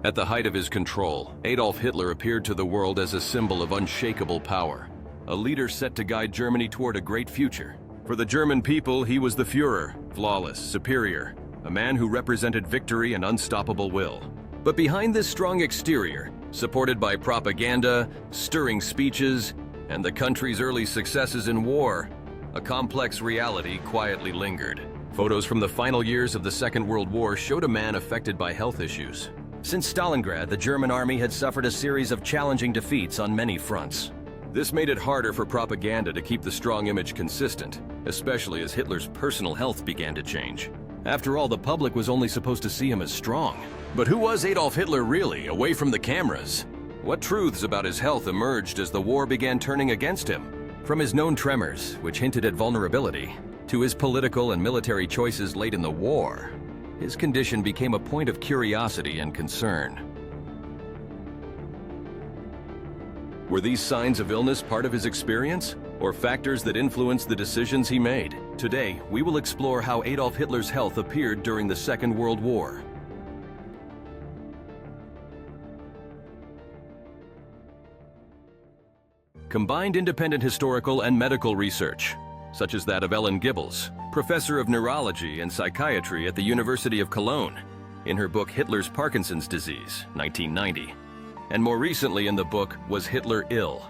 At the height of his control, Adolf Hitler appeared to the world as a symbol of unshakable power, a leader set to guide Germany toward a great future. For the German people, he was the Führer, flawless, superior, a man who represented victory and unstoppable will. But behind this strong exterior, supported by propaganda, stirring speeches, and the country's early successes in war, a complex reality quietly lingered. Photos from the final years of the Second World War showed a man affected by health issues. Since Stalingrad, the German army had suffered a series of challenging defeats on many fronts. This made it harder for propaganda to keep the strong image consistent, especially as Hitler's personal health began to change. After all, the public was only supposed to see him as strong. But who was Adolf Hitler really, away from the cameras? What truths about his health emerged as the war began turning against him? From his known tremors, which hinted at vulnerability, to his political and military choices late in the war, his condition became a point of curiosity and concern. Were these signs of illness part of his experience, or factors that influenced the decisions he made? Today, we will explore how Adolf Hitler's health appeared during the Second World War. Combined independent historical and medical research, such as that of Ellen Gibbles, professor of neurology and psychiatry at the University of Cologne, in her book Hitler's Parkinson's Disease, 1990, and more recently in the book Was Hitler Ill?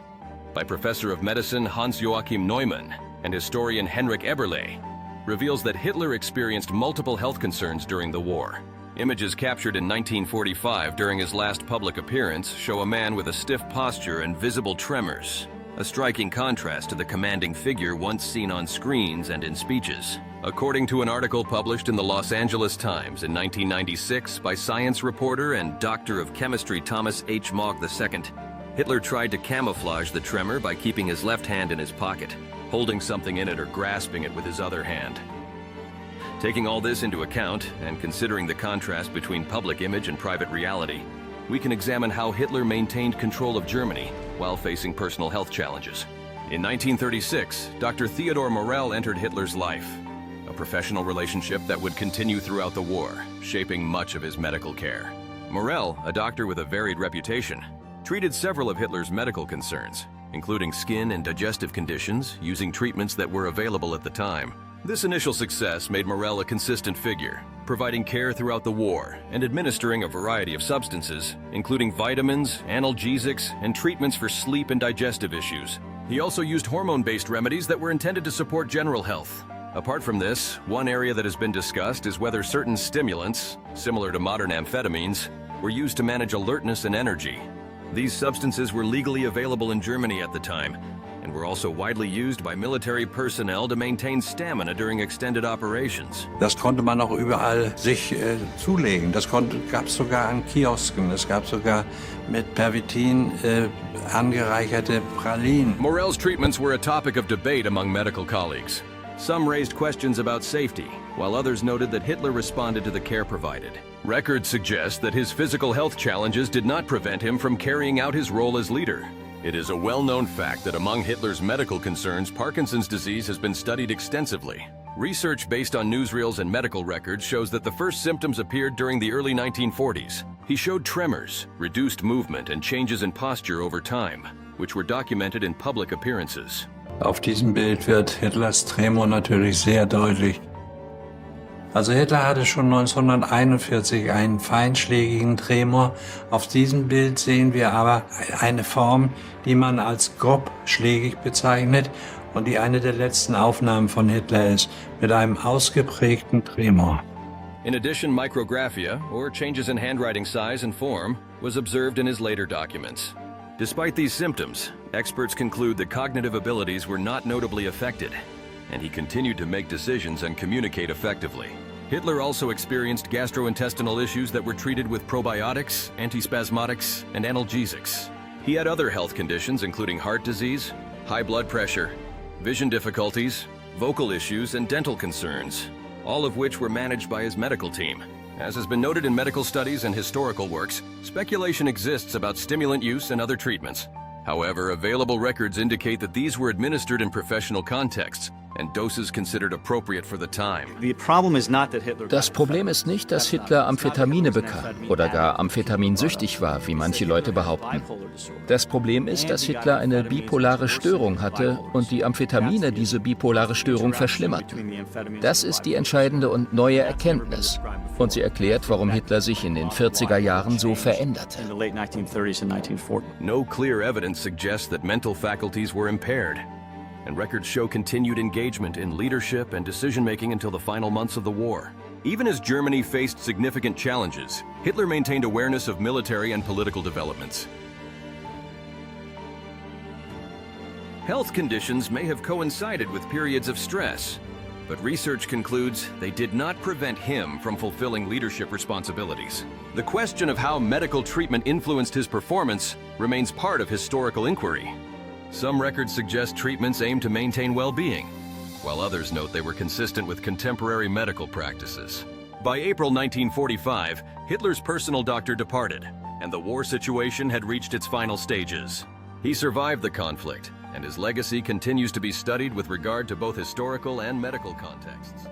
By professor of medicine Hans-Joachim Neumann and historian Henrik Eberle, reveals that Hitler experienced multiple health concerns during the war. Images captured in 1945 during his last public appearance show a man with a stiff posture and visible tremors, a striking contrast to the commanding figure once seen on screens and in speeches. According to an article published in the Los Angeles Times in 1996 by science reporter and doctor of chemistry Thomas H. Mogg II, Hitler tried to camouflage the tremor by keeping his left hand in his pocket, holding something in it or grasping it with his other hand. Taking all this into account, and considering the contrast between public image and private reality, we can examine how Hitler maintained control of Germany while facing personal health challenges. In 1936, Dr. Theodor Morell entered Hitler's life, a professional relationship that would continue throughout the war, shaping much of his medical care. Morell, a doctor with a varied reputation, treated several of Hitler's medical concerns, including skin and digestive conditions, using treatments that were available at the time. This initial success made Morell a consistent figure, providing care throughout the war and administering a variety of substances, including vitamins, analgesics, and treatments for sleep and digestive issues. He also used hormone-based remedies that were intended to support general health. Apart from this, one area that has been discussed is whether certain stimulants, similar to modern amphetamines, were used to manage alertness and energy. These substances were legally available in Germany at the time, and were also widely used by military personnel to maintain stamina during extended operations. Das konnte man auch überall sich zulegen. Das gab es sogar an Kiosken. Es gab sogar mit Pervitin angereicherte Pralinen. Morell's treatments were a topic of debate among medical colleagues. Some raised questions about safety, while others noted that Hitler responded to the care provided. Records suggest that his physical health challenges did not prevent him from carrying out his role as leader. It is a well-known fact that among Hitler's medical concerns, Parkinson's disease has been studied extensively. Research based on newsreels and medical records shows that the first symptoms appeared during the early 1940s. He showed tremors, reduced movement, and changes in posture over time, which were documented in public appearances. Auf diesem Bild wird Hitlers Tremor natürlich sehr deutlich. Also Hitler hatte schon 1941 einen feinschlägigen Tremor. Auf diesem Bild sehen wir aber eine Form, die man als grobschlägig bezeichnet und die eine der letzten Aufnahmen von Hitler ist, mit einem ausgeprägten Tremor. In addition, micrographia, or changes in handwriting size and form, was observed in his later documents. Despite these symptoms, experts conclude that cognitive abilities were not notably affected, and he continued to make decisions and communicate effectively. Hitler also experienced gastrointestinal issues that were treated with probiotics, antispasmodics, and analgesics. He had other health conditions including heart disease, high blood pressure, vision difficulties, vocal issues, and dental concerns, all of which were managed by his medical team. As has been noted in medical studies and historical works, speculation exists about stimulant use and other treatments. However, available records indicate that these were administered in professional contexts and doses considered appropriate for the time. Das Problem ist nicht, dass Hitler Amphetamine bekam oder gar amphetaminsüchtig war, wie manche Leute behaupten. Das Problem ist, dass Hitler eine bipolare Störung hatte und die Amphetamine diese bipolare Störung verschlimmerten. Das ist die entscheidende und neue Erkenntnis. Und sie erklärt, warum Hitler sich in den 40er Jahren so veränderte. No clear evidence suggests that mental faculties were impaired, and records show continued engagement in leadership and decision-making until the final months of the war. Even as Germany faced significant challenges, Hitler maintained awareness of military and political developments. Health conditions may have coincided with periods of stress, but research concludes they did not prevent him from fulfilling leadership responsibilities. The question of how medical treatment influenced his performance remains part of historical inquiry. Some records suggest treatments aimed to maintain well-being, while others note they were consistent with contemporary medical practices. By April 1945, Hitler's personal doctor departed, and the war situation had reached its final stages. He survived the conflict, and his legacy continues to be studied with regard to both historical and medical contexts.